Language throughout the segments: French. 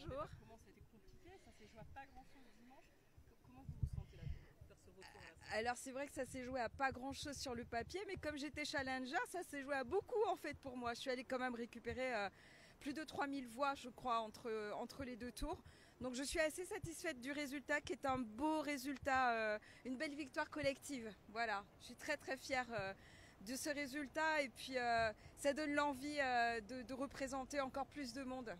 bonjour. Comment ça a été compliqué, ça s'est joué à pas grand chose dimanche. Comment vous vous sentez là de faire ce retour à la salle? Alors c'est vrai que ça s'est joué à pas grand chose sur le papier, mais comme j'étais challenger, ça s'est joué à beaucoup en fait pour moi. Je suis allée quand même récupérer plus de 3000 voix je crois entre les deux tours. Donc je suis assez satisfaite du résultat qui est un beau résultat, une belle victoire collective. Voilà, je suis très très fière de ce résultat et puis ça donne l'envie de représenter encore plus de monde.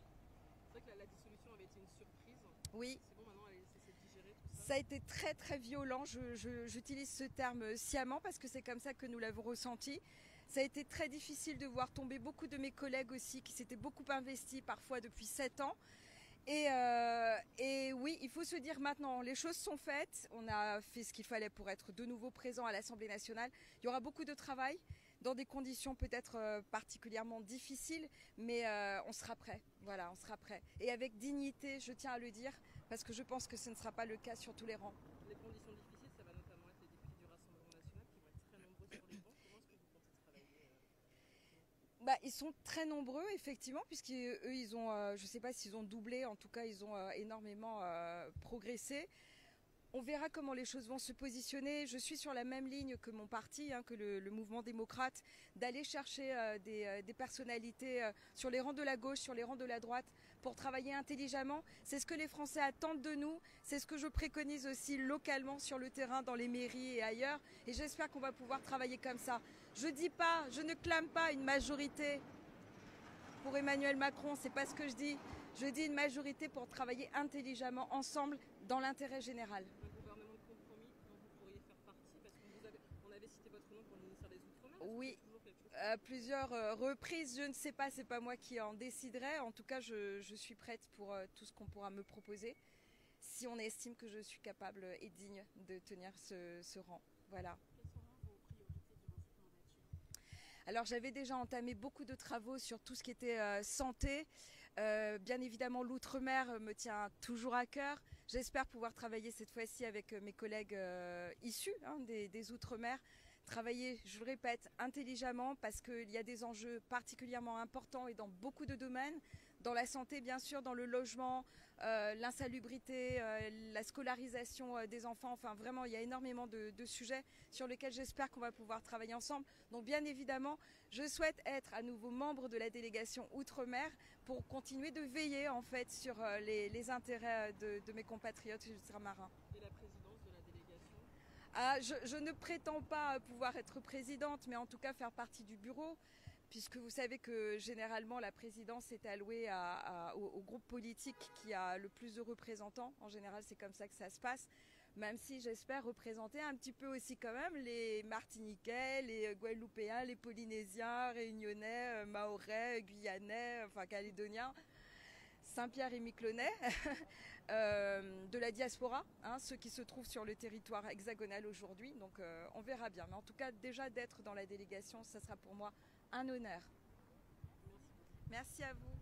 C'est vrai que la dissolution avait été une surprise. Oui. C'est bon, maintenant c'est digéré tout ça. Ça a été très très violent, j'utilise ce terme sciemment parce que c'est comme ça que nous l'avons ressenti. Ça a été très difficile de voir tomber beaucoup de mes collègues aussi qui s'étaient beaucoup investis parfois depuis 7 ans. Et oui, il faut se dire maintenant, les choses sont faites, on a fait ce qu'il fallait pour être de nouveau présent à l'Assemblée nationale. Il y aura beaucoup de travail dans des conditions peut-être particulièrement difficiles, mais on sera prêt. Voilà, on sera prêt. Et avec dignité, je tiens à le dire, parce que je pense que ce ne sera pas le cas sur tous les rangs. Les conditions difficiles, ça va notamment être les députés du Rassemblement national qui vont être très nombreux sur les bancs. Comment est-ce que vous comptez travailler Ils sont très nombreux, effectivement, puisqu'eux, ils ont, je ne sais pas s'ils ont doublé, en tout cas, ils ont énormément progressé. On verra comment les choses vont se positionner. Je suis sur la même ligne que mon parti, que le mouvement démocrate, d'aller chercher des personnalités sur les rangs de la gauche, sur les rangs de la droite, pour travailler intelligemment. C'est ce que les Français attendent de nous. C'est ce que je préconise aussi localement sur le terrain, dans les mairies et ailleurs. Et j'espère qu'on va pouvoir travailler comme ça. Je ne clame pas une majorité pour Emmanuel Macron, c'est pas ce que je dis. Je dis une majorité pour travailler intelligemment ensemble dans l'intérêt général. un gouvernement de compromis dont vous pourriez faire partie? Parce qu'on avait cité votre nom pour le ministère des Outre-mer. Oui, Toujours quelque chose à plusieurs reprises, je ne sais pas, c'est pas moi qui en déciderai. En tout cas, je suis prête pour tout ce qu'on pourra me proposer, si on estime que je suis capable et digne de tenir ce rang. Voilà. Quelles seront vos priorités durant cette mandature? Alors j'avais déjà entamé beaucoup de travaux sur tout ce qui était santé. Bien évidemment, l'outre-mer me tient toujours à cœur. J'espère pouvoir travailler cette fois-ci avec mes collègues issus des outre-mer. Travailler, je le répète, intelligemment parce qu'il y a des enjeux particulièrement importants et dans beaucoup de domaines. Dans la santé, bien sûr, dans le logement, l'insalubrité, la scolarisation des enfants. Enfin, vraiment, il y a énormément de sujets sur lesquels j'espère qu'on va pouvoir travailler ensemble. Donc, bien évidemment, je souhaite être à nouveau membre de la délégation Outre-mer pour continuer de veiller, en fait, sur les intérêts de mes compatriotes ultramarins. Et la présidence de la délégation? Je ne prétends pas pouvoir être présidente, mais en tout cas faire partie du bureau, puisque vous savez que généralement la présidence est allouée au groupe politique qui a le plus de représentants. En général, c'est comme ça que ça se passe, même si j'espère représenter un petit peu aussi quand même les Martiniquais, les Guadeloupéens, les Polynésiens, Réunionnais, Mahorais, Guyanais, enfin Calédoniens. Saint-Pierre et Miquelonais, de la diaspora, ceux qui se trouvent sur le territoire hexagonal aujourd'hui. Donc on verra bien. Mais en tout cas, déjà d'être dans la délégation, ça sera pour moi un honneur. Merci beaucoup. Merci à vous.